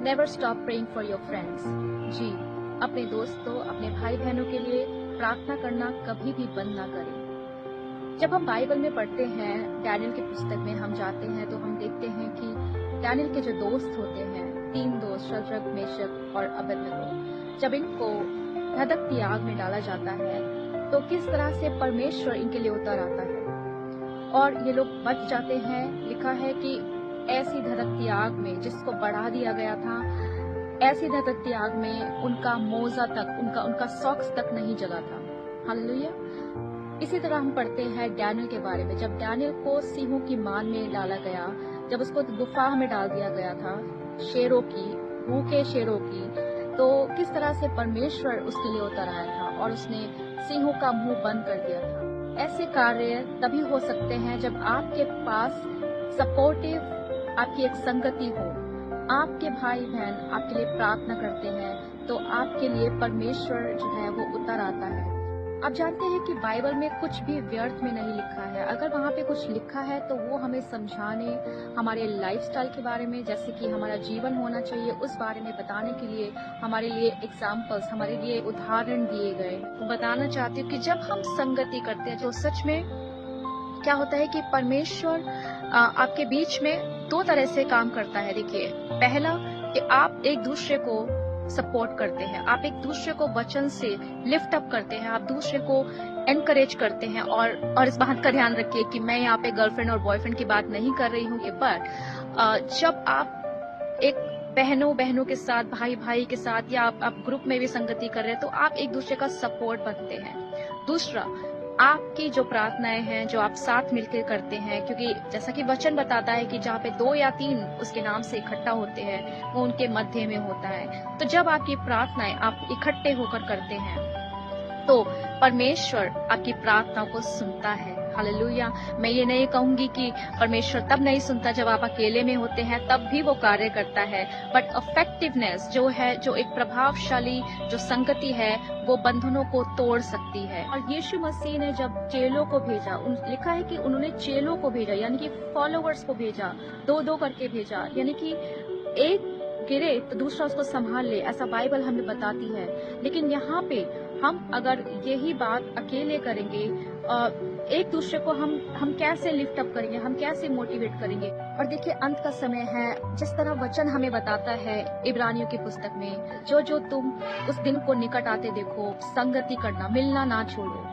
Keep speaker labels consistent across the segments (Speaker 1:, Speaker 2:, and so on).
Speaker 1: Never stop praying for your friends. जी, अपने दोस्तों, अपने भाई बहनों के लिए प्रार्थना करना कभी भी बंद ना करें। जब हम बाइबल में पढ़ते हैं, डैनियल की पुस्तक में हम जाते हैं तो हम देखते हैं कि डैनियल के जो दोस्त होते हैं, 3 दोस्त शद्रक, मेशक और अबेदनगो, जब इनको धधकती आग में डाला जाता है तो किस तरह से परमेश्वर इनके लिए उतर आता है और ये लोग बच जाते हैं। लिखा है कि ऐसी धधकती आग में जिसको बढ़ा दिया गया था, ऐसी धधकती आग में उनका मोजा तक, उनका सॉक्स तक नहीं जला था। हालेलुया। इसी तरह हम पढ़ते हैं डैनियल के बारे में। जब डैनियल को सिंहों की मान में डाला गया, जब उसको गुफा में डाल दिया गया था, शेरों की, भूखे शेरों की, तो किस तरह से परमेश्वर उसके लिए उतर आया था और उसने सिंहों का मुंह बंद कर दिया था। ऐसे कार्य तभी हो सकते हैं जब आपके पास सपोर्टिव, आपकी एक संगति हो, आपके भाई बहन आपके लिए प्रार्थना करते हैं तो आपके लिए परमेश्वर जो है वो उतर आता है। आप जानते हैं कि बाइबल में कुछ भी व्यर्थ में नहीं लिखा है। अगर वहाँ पे कुछ लिखा है तो वो हमें समझाने, हमारे लाइफस्टाइल के बारे में, जैसे कि हमारा जीवन होना चाहिए, उस बारे में बताने के लिए हमारे लिए एग्जाम्पल्स, हमारे लिए उदाहरण दिए गए। तो बताना चाहती हूँ कि जब हम संगति करते हैं तो सच में क्या होता है कि परमेश्वर आपके बीच में 2 तरह से काम करता है। देखिए, पहला कि आप एक दूसरे को सपोर्ट करते हैं, आप एक दूसरे को वचन से लिफ्ट अप करते हैं, आप दूसरे को एनकरेज करते हैं। और इस बात का ध्यान रखिए कि मैं यहाँ पे गर्लफ्रेंड और बॉयफ्रेंड की बात नहीं कर रही हूँ, बट जब आप एक बहनों के साथ, भाई के साथ, या आप ग्रुप में भी संगति कर रहे हैं तो आप एक दूसरे का सपोर्ट बनते हैं। दूसरा, आपकी जो प्रार्थनाएं हैं जो आप साथ मिलकर करते हैं, क्योंकि जैसा कि वचन बताता है कि जहाँ पे 2 या 3 उसके नाम से इकट्ठा होते हैं वो उनके मध्य में होता है। तो जब आपकी प्रार्थनाएं आप इकट्ठे होकर करते हैं तो परमेश्वर आपकी प्रार्थनाओं को सुनता है। हालेलुया। मैं ये नहीं कहूंगी कि परमेश्वर तब नहीं सुनता जब आप अकेले में होते हैं, तब भी वो कार्य करता है, बट इफेक्टिवनेस जो है, जो एक प्रभावशाली जो संगति है, वो बंधनों को तोड़ सकती है। और यीशु मसीह ने जब चेलों को भेजा, लिखा है कि उन्होंने चेलों को भेजा, यानी कि फॉलोवर्स को भेजा, 2-2 करके भेजा, यानी कि एक गिरे तो दूसरा उसको संभाल ले, ऐसा बाइबल हमें बताती है। लेकिन यहाँ पे हम अगर यही बात अकेले करेंगे, एक दूसरे को हम कैसे लिफ्ट अप करेंगे, हम कैसे मोटिवेट करेंगे। और देखिए, अंत का समय है, जिस तरह वचन हमें बताता है इब्रानियों की पुस्तक में, जो तुम उस दिन को निकट आते देखो, संगति करना, मिलना ना छोड़ो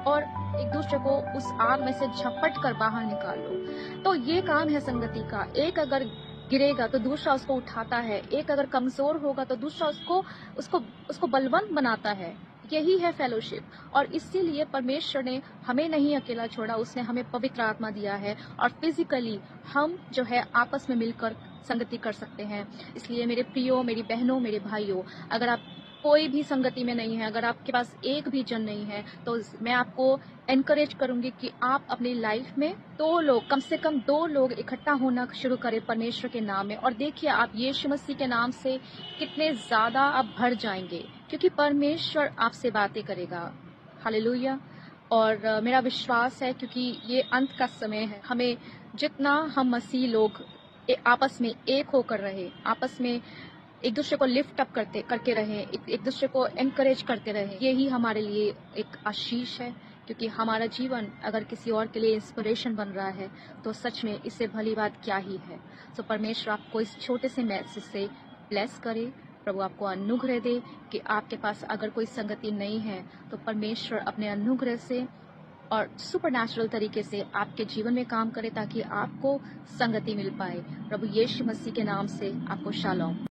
Speaker 1: और एक दूसरे को उस आग में से झपट कर बाहर निकालो। तो ये काम है संगति का। एक अगर गिरेगा तो दूसरा उसको उठाता है, एक अगर कमजोर होगा तो दूसरा उसको बलवंत बनाता है। यही है फेलोशिप। और इसीलिए परमेश्वर ने हमें नहीं अकेला छोड़ा, उसने हमें पवित्र आत्मा दिया है और फिजिकली हम जो है आपस में मिलकर संगति कर सकते हैं। इसलिए मेरे प्रियो, मेरी बहनों, मेरे भाइयों, अगर आप कोई भी संगति में नहीं है, अगर आपके पास एक भी जन नहीं है, तो मैं आपको एनकरेज करूंगी कि आप अपनी लाइफ में 2 लोग, कम से कम 2 लोग इकट्ठा होना शुरू करें परमेश्वर के नाम में। और देखिए, आप यीशु मसीह के नाम से कितने ज्यादा आप भर जाएंगे, क्योंकि परमेश्वर आपसे बातें करेगा। हालेलुया। और मेरा विश्वास है, क्योंकि ये अंत का समय है, हमें जितना हम मसीह लोग आपस में एक होकर रहे, आपस में एक दूसरे को लिफ्ट अप करके रहे, एक दूसरे को एनकरेज करते रहे, यही हमारे लिए एक आशीष है। क्योंकि हमारा जीवन अगर किसी और के लिए इंस्पिरेशन बन रहा है तो सच में इससे भली बात क्या ही है। तो परमेश्वर आपको इस छोटे से मैसेज से ब्लेस करे। प्रभु आपको अनुग्रह दे कि आपके पास अगर कोई संगति नहीं है तो परमेश्वर अपने अनुग्रह से और सुपरनैचुरल तरीके से आपके जीवन में काम करे, ताकि आपको संगति मिल पाए। प्रभु यीशु मसीह के नाम से आपको शालोम।